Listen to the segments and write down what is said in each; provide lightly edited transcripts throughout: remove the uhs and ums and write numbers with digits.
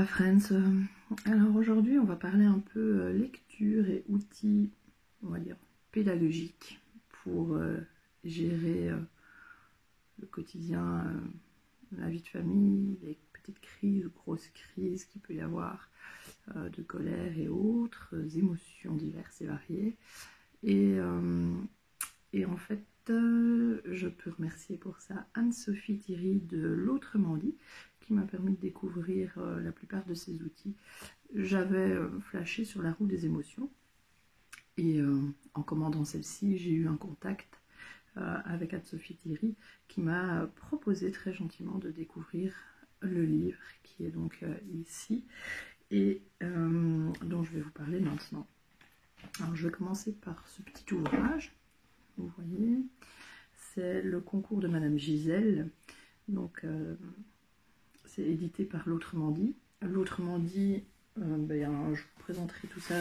friends, alors aujourd'hui on va parler un peu lecture et outils, on va dire, pédagogiques pour gérer le quotidien, la vie de famille, les petites crises, grosses crises qu'il peut y avoir de colère et autres, émotions diverses et variées. Et en fait, je peux remercier pour ça Anne-Sophie Thierry de l'Autrement dit, qui m'a permis de découvrir la plupart de ces outils. J'avais flashé sur la roue des émotions et en commandant celle-ci, j'ai eu un contact avec Anne-Sophie Thierry qui m'a proposé très gentiment de découvrir le livre qui est donc ici et dont je vais vous parler maintenant. Alors je vais commencer par ce petit ouvrage, vous voyez, c'est le concours de Madame Gisèle, donc c'est édité par l'Autrement dit. L'Autrement dit, je vous présenterai tout ça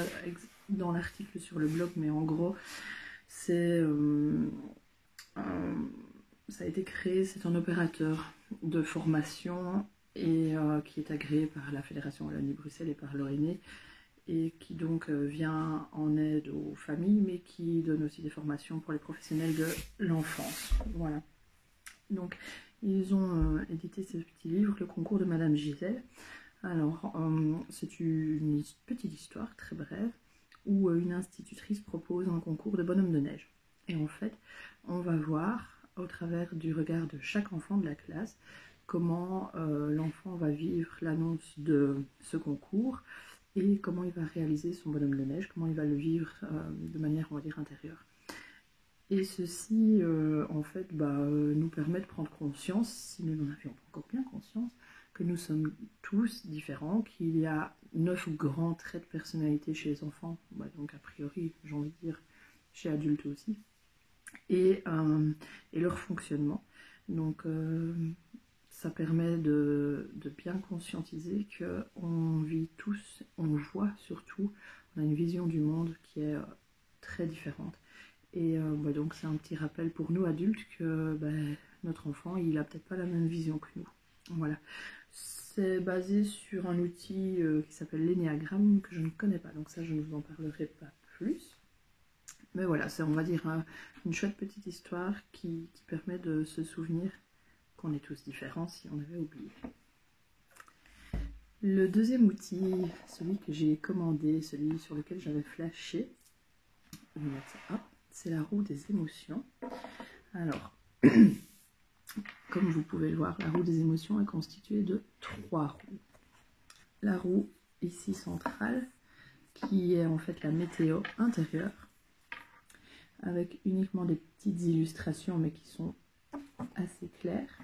dans l'article sur le blog, mais en gros, c'est ça a été créé, c'est un opérateur de formation et qui est agréé par la Fédération Wallonie-Bruxelles et par l'ONE et qui donc vient en aide aux familles, mais qui donne aussi des formations pour les professionnels de l'enfance. Voilà. Donc, ils ont édité ce petit livre, le concours de Madame Gisèle. Alors, c'est une petite histoire très brève où une institutrice propose un concours de bonhomme de neige. Et en fait, on va voir au travers du regard de chaque enfant de la classe comment l'enfant va vivre l'annonce de ce concours et comment il va réaliser son bonhomme de neige, comment il va le vivre de manière, on va dire, intérieure. Et ceci, en fait, nous permet de prendre conscience, si nous n'en avions pas encore bien conscience, que nous sommes tous différents, qu'il y a 9 grands traits de personnalité chez les enfants, donc a priori, j'ai envie de dire, chez adultes aussi, et leur fonctionnement. Donc, ça permet de bien conscientiser qu'on vit tous, on voit surtout, on a une vision du monde qui est très différente. Et donc c'est un petit rappel pour nous adultes que notre enfant, il n'a peut-être pas la même vision que nous. Voilà. C'est basé sur un outil qui s'appelle l'énéagramme, que je ne connais pas, donc ça je ne vous en parlerai pas plus. Mais voilà, c'est, on va dire, une chouette petite histoire qui permet de se souvenir qu'on est tous différents si on avait oublié. Le deuxième outil, celui que j'ai commandé, celui sur lequel j'avais flashé, c'est la roue des émotions. Alors, comme vous pouvez le voir, la roue des émotions est constituée de 3 roues. La roue ici centrale, qui est en fait la météo intérieure, avec uniquement des petites illustrations, mais qui sont assez claires.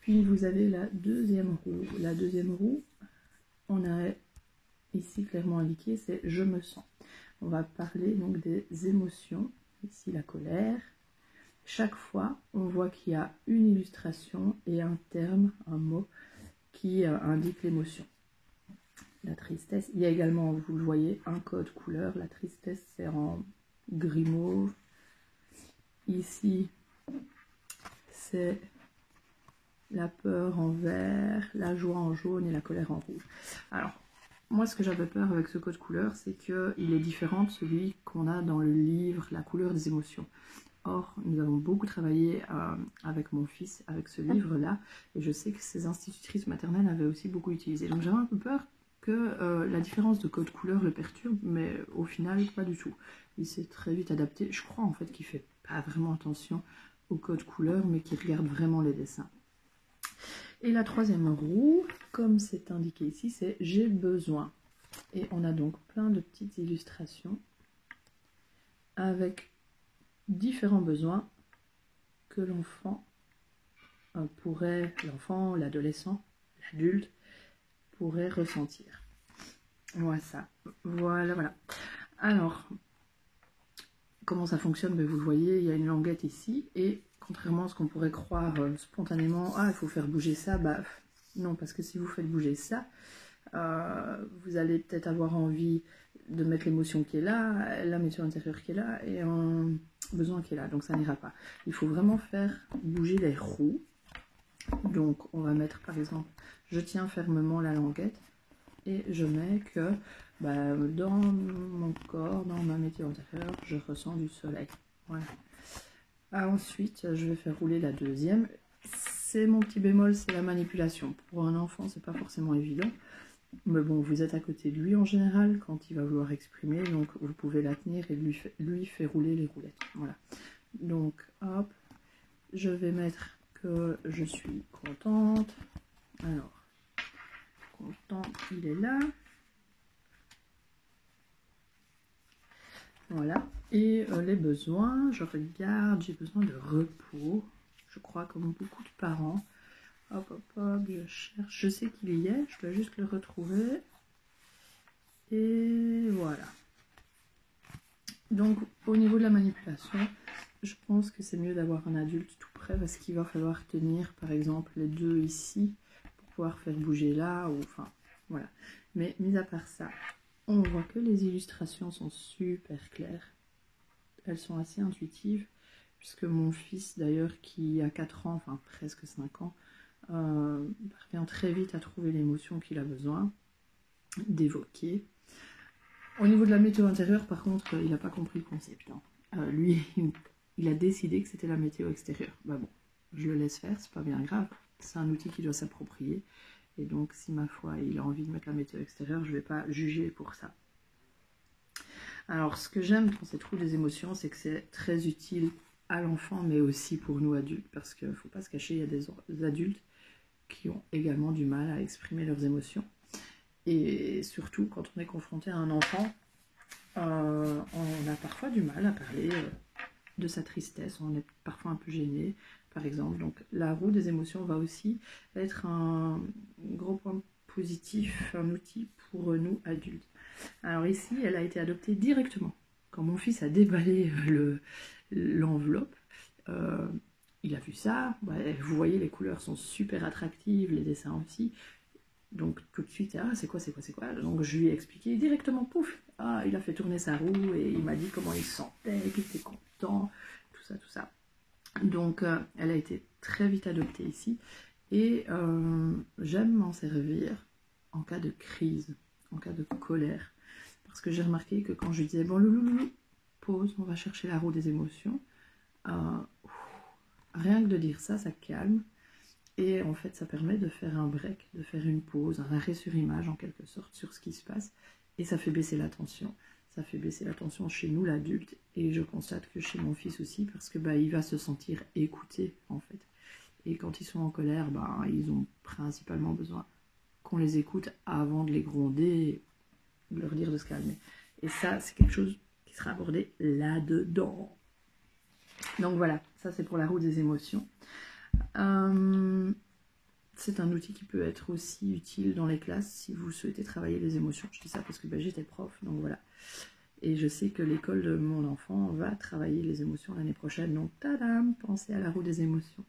Puis vous avez la deuxième roue. La deuxième roue, on a ici clairement indiqué, c'est « je me sens ». On va parler donc des émotions, ici la colère. Chaque fois, on voit qu'il y a une illustration et un terme, un mot, qui indique l'émotion. La tristesse, il y a également, vous le voyez, un code couleur. La tristesse, c'est en gris mauve. Ici, c'est la peur en vert, la joie en jaune et la colère en rouge. Alors, moi, ce que j'avais peur avec ce code couleur, c'est qu'il est différent de celui qu'on a dans le livre « La couleur des émotions ». Or, nous avons beaucoup travaillé avec mon fils, avec ce livre-là, et je sais que ces institutrices maternelles avaient aussi beaucoup utilisé. Donc j'avais un peu peur que la différence de code couleur le perturbe, mais au final, pas du tout. Il s'est très vite adapté. Je crois en fait qu'il ne fait pas vraiment attention au code couleur, mais qu'il regarde vraiment les dessins. Et la troisième roue, comme c'est indiqué ici, c'est « j'ai besoin ». Et on a donc plein de petites illustrations avec différents besoins que l'enfant l'enfant, l'adolescent, l'adulte pourrait ressentir. Voilà. Alors, comment ça fonctionne? Vous le voyez, il y a une languette ici, et contrairement à ce qu'on pourrait croire spontanément, il faut faire bouger ça, non, parce que si vous faites bouger ça, vous allez peut-être avoir envie de mettre l'émotion qui est là, l'émotion intérieure qui est là, et un besoin qui est là, donc ça n'ira pas. Il faut vraiment faire bouger les roues. Donc on va mettre par exemple, je tiens fermement la languette, et je mets que dans mon corps, dans ma météo intérieure, je ressens du soleil. Voilà. Ensuite, je vais faire rouler la deuxième. C'est mon petit bémol, c'est la manipulation. Pour un enfant, c'est pas forcément évident. Mais bon, vous êtes à côté de lui en général quand il va vouloir exprimer, donc vous pouvez la tenir et lui faire rouler les roulettes. Voilà. Donc, hop, je vais mettre que je suis contente. Alors, content, il est là. Voilà. Et les besoins, je regarde, j'ai besoin de repos. Je crois comme beaucoup de parents. Hop, hop, hop, je cherche. Je sais qu'il y est, je dois juste le retrouver. Et voilà. Donc, au niveau de la manipulation, je pense que c'est mieux d'avoir un adulte tout près parce qu'il va falloir tenir, par exemple, les deux ici pour pouvoir faire bouger là, ou enfin, voilà. Mais, mis à part ça, on voit que les illustrations sont super claires. Elles sont assez intuitives, puisque mon fils, d'ailleurs, qui a 4 ans, enfin presque 5 ans, parvient très vite à trouver l'émotion qu'il a besoin d'évoquer. Au niveau de la météo intérieure, par contre, il n'a pas compris le concept. Hein. Lui, il a décidé que c'était la météo extérieure. Bah bon, je le laisse faire, c'est pas bien grave. C'est un outil qu'il doit s'approprier. Et donc, si ma foi, il a envie de mettre la météo extérieure, je ne vais pas juger pour ça. Alors, ce que j'aime dans cette roue des émotions, c'est que c'est très utile à l'enfant, mais aussi pour nous adultes, parce qu'il ne faut pas se cacher, il y a des adultes qui ont également du mal à exprimer leurs émotions. Et surtout, quand on est confronté à un enfant, on a parfois du mal à parler de sa tristesse, on est parfois un peu gêné, par exemple. Donc la roue des émotions va aussi être un gros point positif, un outil pour nous adultes. Alors ici, elle a été adoptée directement. Quand mon fils a déballé l'enveloppe, il a vu ça, vous voyez les couleurs sont super attractives, les dessins aussi. Donc tout de suite, c'est quoi. Donc je lui ai expliqué directement, pouf, il a fait tourner sa roue et il m'a dit comment il se sentait, qu'il était content, tout ça. Donc elle a été très vite adoptée ici et j'aime m'en servir en cas de crise, en cas de colère. Parce que j'ai remarqué que quand je lui disais, bon loulou, pause, on va chercher la roue des émotions, rien que de dire ça, ça calme. Et en fait, ça permet de faire un break, de faire une pause, un arrêt sur image en quelque sorte sur ce qui se passe. Et ça fait baisser la tension. Ça fait baisser la tension chez nous, l'adulte. Et je constate que chez mon fils aussi, parce que il va se sentir écouté en fait. Et quand ils sont en colère, ils ont principalement besoin qu'on les écoute avant de les gronder, de leur dire de se calmer. Et ça, c'est quelque chose qui sera abordé là-dedans. Donc voilà, ça c'est pour la roue des émotions. C'est un outil qui peut être aussi utile dans les classes si vous souhaitez travailler les émotions. Je dis ça parce que j'étais prof, donc voilà. Et je sais que l'école de mon enfant va travailler les émotions l'année prochaine. Donc, tadam, pensez à la roue des émotions.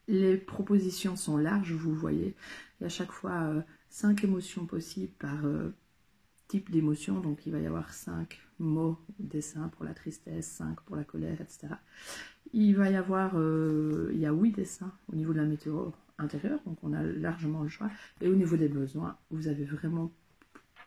Les propositions sont larges, vous voyez. Il y a à chaque fois 5 émotions possibles par type d'émotion. Donc, il va y avoir 5 mots, dessins pour la tristesse, 5 pour la colère, etc. Il va y avoir, il y a 8 dessins au niveau de la météo intérieure, donc on a largement le choix. Et au niveau des besoins, vous avez vraiment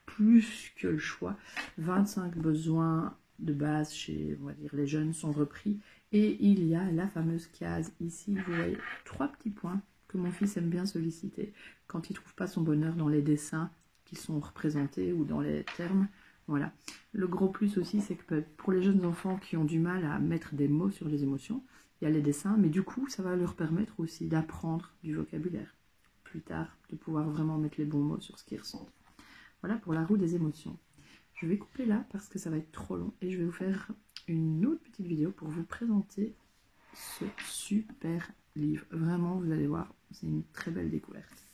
plus que le choix. 25 besoins de base chez, on va dire, les jeunes sont repris. Et il y a la fameuse case ici, vous voyez, 3 petits points que mon fils aime bien solliciter quand il ne trouve pas son bonheur dans les dessins qui sont représentés ou dans les termes. Voilà. Le gros plus aussi, c'est que pour les jeunes enfants qui ont du mal à mettre des mots sur les émotions, il y a les dessins, mais du coup, ça va leur permettre aussi d'apprendre du vocabulaire plus tard, de pouvoir vraiment mettre les bons mots sur ce qu'ils ressentent. Voilà pour la roue des émotions. Je vais couper là parce que ça va être trop long et je vais vous faire une autre petite vidéo pour vous présenter ce super livre. Vraiment, vous allez voir, c'est une très belle découverte.